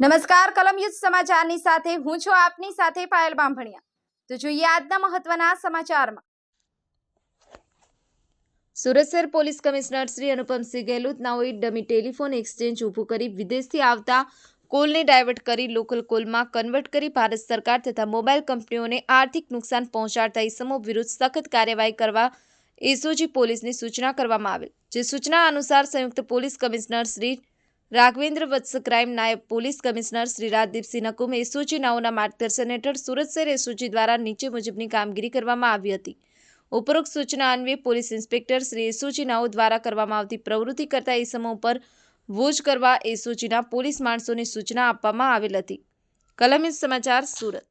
નમસ્કાર કલમ યુદ્ધ સમાચારની સાથે હું છું આપની સાથે પાયલ બામભણિયા। તો જોઈએ આજના મહત્વના સમાચારમાં। સુરત શહેર પોલીસ કમિશનર શ્રી અનુપમસિંહ ગેહલોત નાઓએ ડમી ટેલિફોન એક્સચેન્જ ઊભું કરી વિદેશથી આવતા કોલને ડાયવર્ટ કરી લોકલ કોલમાં કન્વર્ટ કરી ભારત સરકાર તથા મોબાઈલ કંપનીઓને આર્થિક નુકસાન પહોંચાડતા ઇસમો વિરુદ્ધ સખત કાર્યવાહી કરવા એસઓજી પોલીસને સૂચના કરવામાં આવેલ। જે સૂચના અનુસાર સંયુક્ત police commissioner Shri Raghavendra Vats crime નાયબ police commissioner Shri Rajdeepsinh Nakum SOG નાઓના માર્ગદર્શન હેઠળ સુરત શહેર એસઓજી દ્વારા નીચે મુજબની કામગીરી કરવામાં આવી હતી। ઉપરોક્ત સૂચના અન્વયે પોલીસ ઇન્સ્પેક્ટર શ્રી એસઓજી નાઓ દ્વારા કરવામાં આવતી પ્રવૃત્તિ કરતા ઇસમો પર વોચ કરવા એસઓજીના પોલીસ માણસોને સૂચના આપવામાં આવેલ હતી। કલમ યુદ્ધ સમાચાર સુરત।